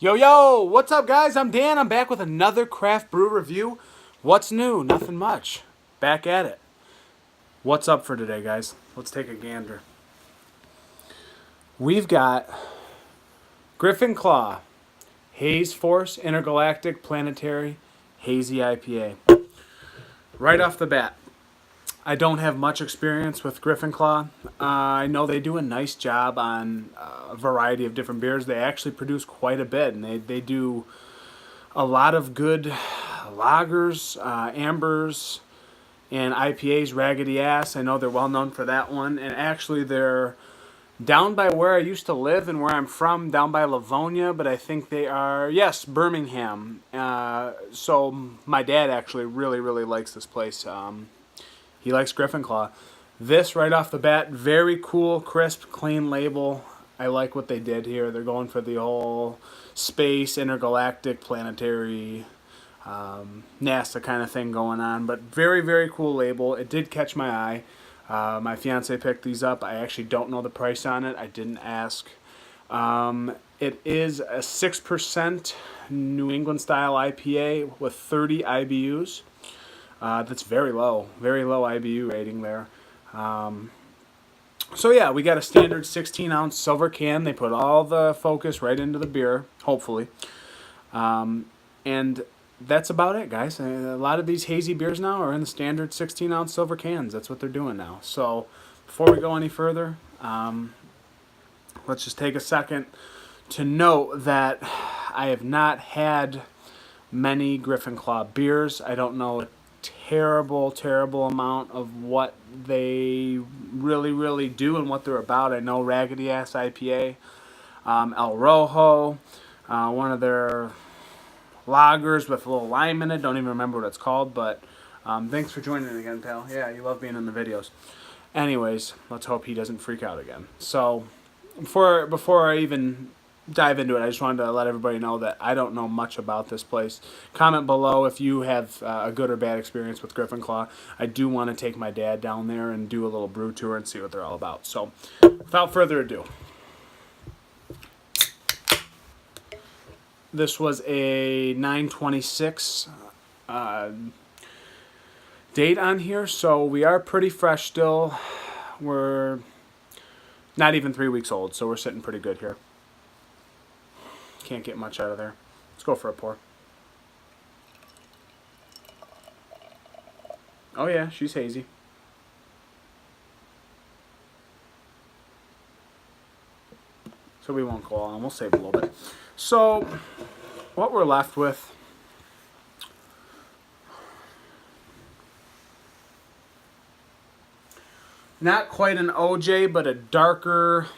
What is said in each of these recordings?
Yo, yo, what's up, guys? I'm Dan. I'm back with another craft brew review. What's new? Nothing much. Back at it. What's up for today, guys? Let's take a gander. We've got Griffin Claw, Haze Force Intergalactic Planetary Hazy IPA. Right off the bat, I don't have much experience with Griffin Claw. I know they do a nice job on a variety of different beers. They actually produce quite a bit, and they do a lot of good lagers, ambers, and IPAs. Raggedy Ass, I know they're well known for that one. And actually, they're down by where I used to live and where I'm from, down by Livonia, but I think they are, yes, Birmingham. So my dad actually really likes this place. He likes Griffin Claw. This, right off the bat, very cool, crisp, clean label. I like what they did here. They're going for the whole space, intergalactic, planetary, NASA kind of thing going on. But very cool label. It did catch my eye. My fiance picked these up. I actually don't know the price on it. I didn't ask. It is a 6% New England style IPA with 30 IBUs. That's very low IBU rating there. So yeah, we got a standard 16-ounce silver can. They put all the focus right into the beer, hopefully. And that's about it, guys. A lot of these hazy beers now are in the standard 16-ounce silver cans. That's what they're doing now. So before we go any further, let's just take a second to note that I have not had many Griffin Claw beers. I don't know terrible amount of what they really do and what they're about. I know Raggedy Ass IPA, El Rojo, one of their lagers with a little lime in it. Don't even remember what it's called, but thanks for joining again, pal. Yeah, you love being in the videos. Anyways, let's hope he doesn't freak out again. So before I even dive into it, I just wanted to let everybody know that I don't know much about this place. Comment below if you have a good or bad experience with Griffin Claw. I do want to take my dad down there and do a little brew tour and see what they're all about. So without further ado, this was a 9/26 date on here, so we are pretty fresh still. We're not even 3 weeks old, so we're sitting pretty good here. Can't get much out of there. Let's go for a pour. Oh yeah, she's hazy. So we won't go on. We'll save a little bit. So what we're left with, not quite an OJ, but a darker,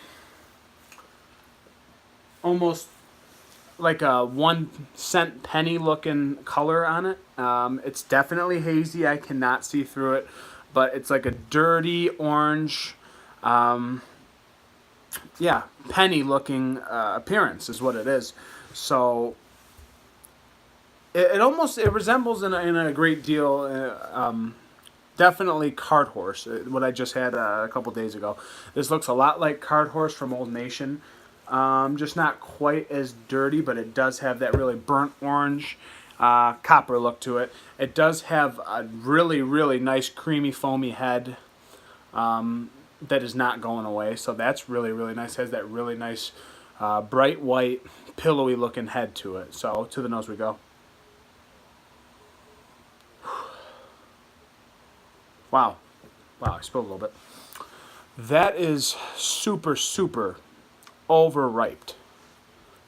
almost like a 1-cent penny looking color on it. It's definitely hazy. I cannot see through it, but it's like a dirty orange, yeah, penny looking appearance is what it is. So it resembles in a great deal. Definitely Cart Horse, what I just had a couple days ago. This looks a lot like Cart Horse from Old Nation. Just not quite as dirty, but it does have that really burnt orange, copper look to it. It does have a really nice creamy foamy head that is not going away, so that's really nice. It has that really nice bright white, pillowy looking head to it. So to the nose we go. Wow, I spilled a little bit. That is super overripe.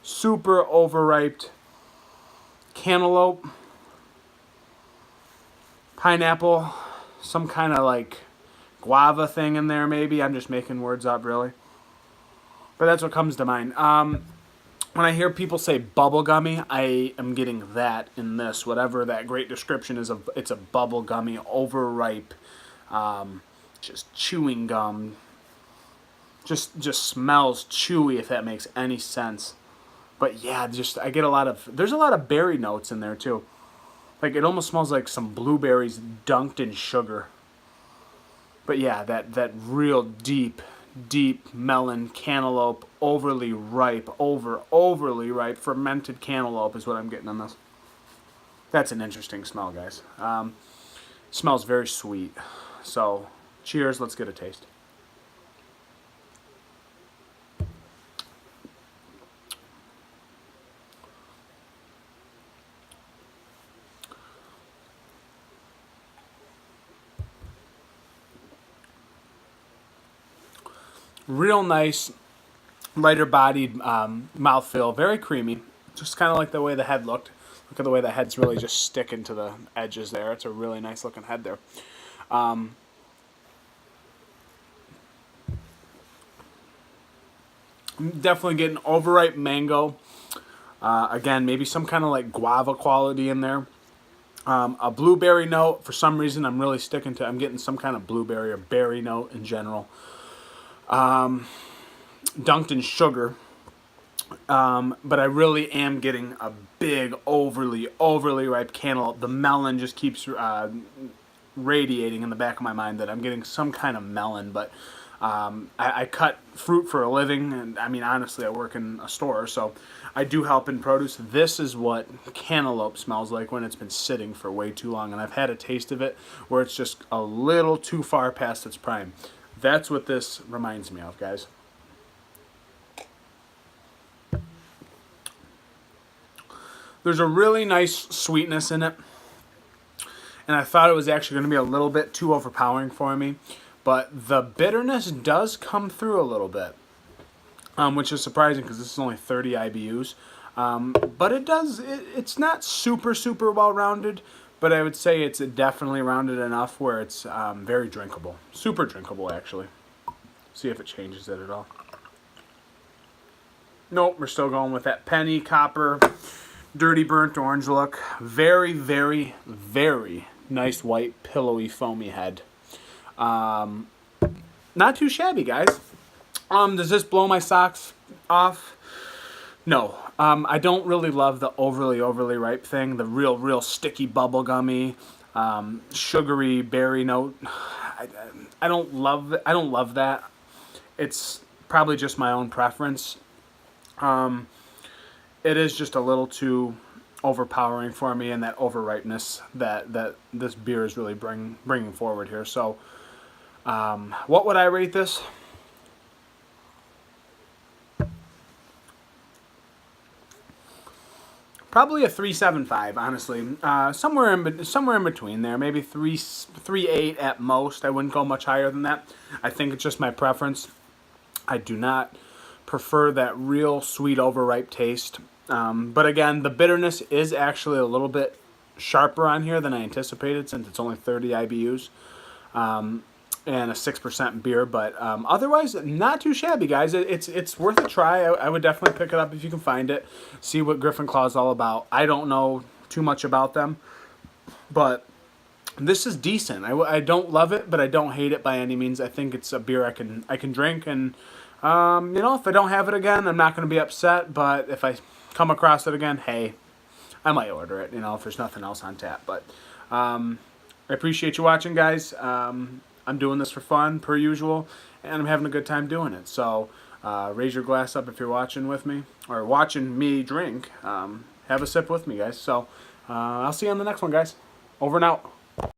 Super overripe. Cantaloupe, pineapple, some kind of like guava thing in there maybe. I'm just making words up, really. But that's what comes to mind. When I hear people say bubblegummy, I am getting that in this. Whatever that great description is, it's a bubblegummy, overripe, just chewing gum. Just smells chewy, if that makes any sense. But yeah, I get there's a lot of berry notes in there too. Like it almost smells like some blueberries dunked in sugar. But yeah, that real deep deep melon, cantaloupe, overly ripe, overly ripe, fermented cantaloupe is what I'm getting on this. That's an interesting smell, guys. Smells very sweet. So, cheers. Let's get a taste. Real nice, lighter bodied mouthfeel, very creamy. Just kind of like the way the head looked. Look at the way the head's really just sticking to the edges there. It's a really nice looking head there. Definitely getting overripe mango. Again, maybe some kind of like guava quality in there. A blueberry note. For some reason, I'm really sticking to. I'm getting some kind of blueberry or berry note in general. Dunked in sugar. But I really am getting a big, overly ripe cantaloupe. The melon just keeps radiating in the back of my mind that I'm getting some kind of melon. But I cut fruit for a living, and I mean, honestly, I work in a store, so I do help in produce. This is what cantaloupe smells like when it's been sitting for way too long, and I've had a taste of it where it's just a little too far past its prime. That's what this reminds me of, guys. There's a really nice sweetness in it, and I thought it was actually going to be a little bit too overpowering for me, but the bitterness does come through a little bit, which is surprising because this is only 30 IBUs, but it's not super well-rounded, but I would say it's definitely rounded enough where it's very drinkable. Super drinkable, actually. See if it changes it at all. Nope, we're still going with that penny, copper, dirty burnt orange look. Very nice white, pillowy, foamy head. Not too shabby, guys. Does this blow my socks off? No. I don't really love the overly ripe thing. The real sticky bubblegummy, sugary berry note. I don't love it. I don't love that. It's probably just my own preference. It is just a little too overpowering for me, and that overripeness that this beer is really bringing forward here. So, what would I rate this? Probably a 3.75, honestly. Somewhere in between there, maybe 3.8 at most. I wouldn't go much higher than that. I think it's just my preference. I do not prefer that real sweet overripe taste. But again, the bitterness is actually a little bit sharper on here than I anticipated, since it's only 30 IBUs and a 6% beer. But otherwise, not too shabby, guys. It's worth a try. I would definitely pick it up if you can find it. See what Griffin Claw is all about. I don't know too much about them, but this is decent. I don't love it, but I don't hate it by any means. I think it's a beer I can drink, and you know, if I don't have it again, I'm not going to be upset. But if I come across it again, hey, I might order it, you know, if there's nothing else on tap. But I appreciate you watching, guys. I'm doing this for fun, per usual, and I'm having a good time doing it. So raise your glass up if you're watching with me, or watching me drink. Have a sip with me, guys. So I'll see you on the next one, guys. Over and out.